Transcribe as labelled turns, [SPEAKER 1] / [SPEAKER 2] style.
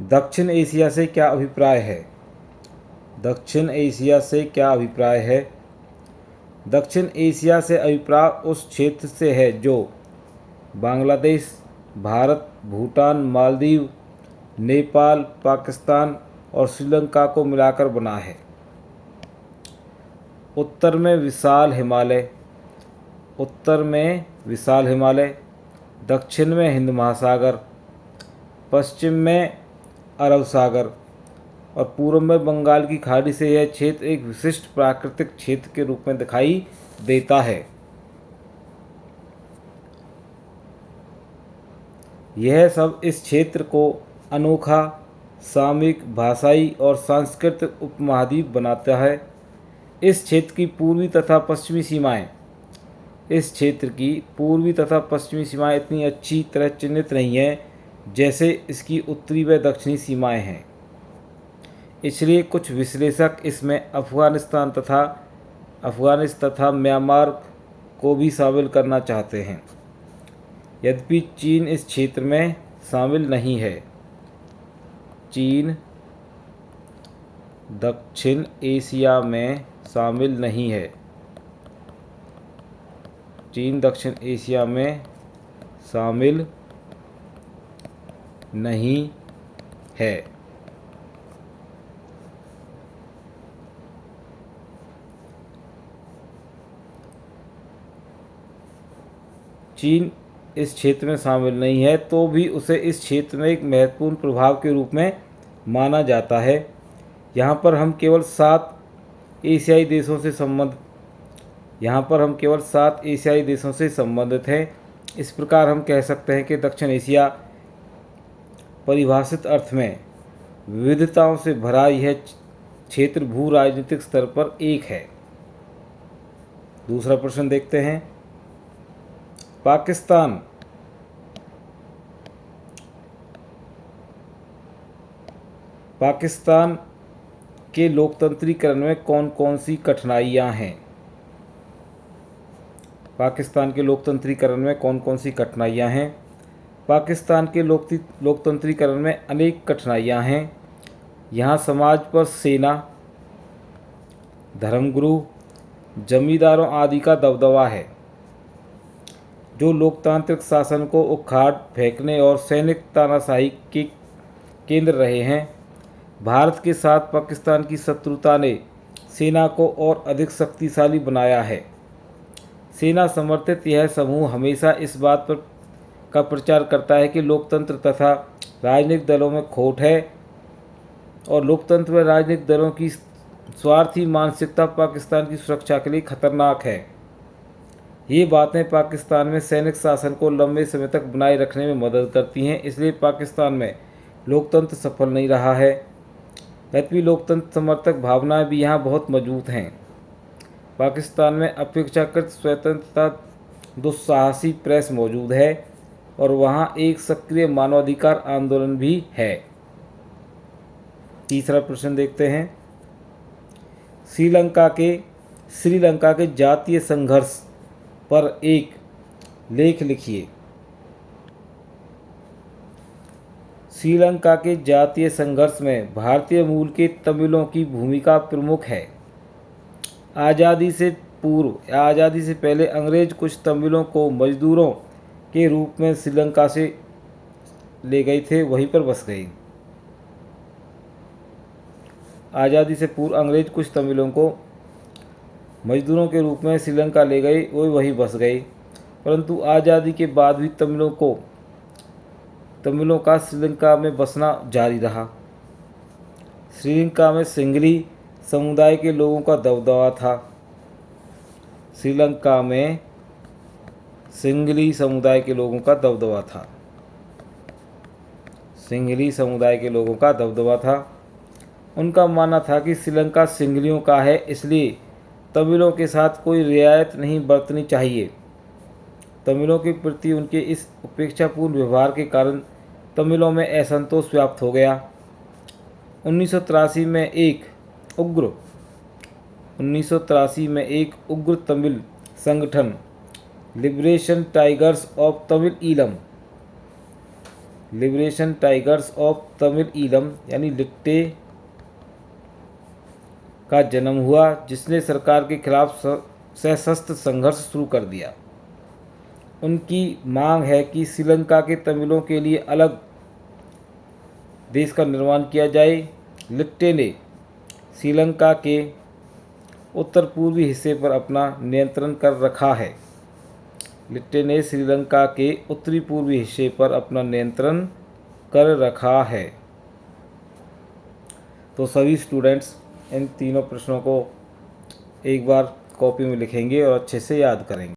[SPEAKER 1] दक्षिण एशिया से क्या अभिप्राय है? दक्षिण एशिया से क्या अभिप्राय है? दक्षिण एशिया से अभिप्राय उस क्षेत्र से है जो बांग्लादेश, भारत, भूटान, मालदीव, नेपाल, पाकिस्तान और श्रीलंका को मिलाकर बना है। उत्तर में विशाल हिमालय, उत्तर में विशाल हिमालय, दक्षिण में हिंद महासागर, पश्चिम में अरब सागर और पूर्व में बंगाल की खाड़ी से यह क्षेत्र एक विशिष्ट प्राकृतिक क्षेत्र के रूप में दिखाई देता है। यह सब इस क्षेत्र को अनोखा, सामयिक, भाषाई और सांस्कृतिक उपमहाद्वीप बनाता है। इस क्षेत्र की पूर्वी तथा पश्चिमी सीमाएं इतनी अच्छी तरह चिह्नित नहीं हैं जैसे इसकी उत्तरी व दक्षिणी सीमाएं हैं। इसलिए कुछ विश्लेषक इसमें अफगानिस्तान तथा म्यांमार को भी शामिल करना चाहते हैं, यद्यपि चीन इस क्षेत्र में शामिल नहीं है। चीन दक्षिण एशिया में शामिल नहीं है। चीन दक्षिण एशिया में शामिल नहीं है। चीन इस क्षेत्र में शामिल नहीं है तो भी उसे इस क्षेत्र में एक महत्वपूर्ण प्रभाव के रूप में माना जाता है। यहाँ पर हम केवल 7 एशियाई देशों से संबंधित हैं। इस प्रकार हम कह सकते हैं कि दक्षिण एशिया परिभाषित अर्थ में विविधताओं से भरा यह क्षेत्र भू राजनीतिक स्तर पर एक है। दूसरा प्रश्न देखते हैं। पाकिस्तान के लोकतंत्रीकरण में कौन कौन सी कठिनाइयां हैं? पाकिस्तान के लोकतंत्रीकरण में कौन कौन सी कठिनाइयां हैं? पाकिस्तान के लोकतंत्रीकरण में अनेक कठिनाइयां हैं। यहाँ समाज पर सेना, धर्मगुरु, जमींदारों आदि का दबदबा है, जो लोकतांत्रिक शासन को उखाड़ फेंकने और सैनिक तानाशाही के केंद्र रहे हैं। भारत के साथ पाकिस्तान की शत्रुता ने सेना को और अधिक शक्तिशाली बनाया है। सेना समर्थित यह समूह हमेशा इस बात का प्रचार करता है कि लोकतंत्र तथा राजनीतिक दलों में खोट है और लोकतंत्र व राजनीतिक दलों की स्वार्थी मानसिकता पाकिस्तान की सुरक्षा के लिए खतरनाक है। ये बातें पाकिस्तान में सैनिक शासन को लंबे समय तक बनाए रखने में मदद करती हैं। इसलिए पाकिस्तान में लोकतंत्र सफल नहीं रहा है। यद्यपि लोकतंत्र समर्थक भावनाएं भी यहाँ बहुत मजबूत हैं। पाकिस्तान में अपेक्षाकृत स्वतंत्रता दुस्साहसी प्रेस मौजूद है और वहाँ एक सक्रिय मानवाधिकार आंदोलन भी है। तीसरा प्रश्न देखते हैं। श्रीलंका के जातीय संघर्ष पर एक लेख लिखिए। श्रीलंका के जातीय संघर्ष में भारतीय मूल के तमिलों की भूमिका प्रमुख है। आज़ादी से पहले अंग्रेज कुछ तमिलों को मजदूरों के रूप में श्रीलंका से ले गए थे, वहीं पर बस गए। आज़ादी से पूर्व अंग्रेज कुछ तमिलों को मजदूरों के रूप में श्रीलंका ले गए, वो वहीं बस गए। परंतु आज़ादी के बाद भी तमिलों का श्रीलंका में बसना जारी रहा। श्रीलंका में सिंगली समुदाय के लोगों का दबदबा था। श्रीलंका में सिंगली समुदाय के लोगों का दबदबा था। उनका मानना था कि श्रीलंका सिंगलियों का है, इसलिए तमिलों के साथ कोई रियायत नहीं बरतनी चाहिए। तमिलों के प्रति उनके इस उपेक्षापूर्ण व्यवहार के कारण तमिलों में असंतोष व्याप्त हो गया। 1983 में एक उग्र तमिल संगठन liberation tigers of Tamil Eelam liberation tigers of Tamil Eelam यानी लिट्टे का जन्म हुआ, जिसने सरकार के खिलाफ सशस्त्र संघर्ष शुरू कर दिया। उनकी मांग है कि श्रीलंका के तमिलों के लिए अलग देश का निर्माण किया जाए। लिट्टे ने श्रीलंका के उत्तर पूर्वी हिस्से पर अपना नियंत्रण कर रखा है। लिट्टे ने श्रीलंका के उत्तरी पूर्वी हिस्से पर अपना नियंत्रण कर रखा है। तो सभी स्टूडेंट्स इन तीनों प्रश्नों को एक बार कॉपी में लिखेंगे और अच्छे से याद करेंगे।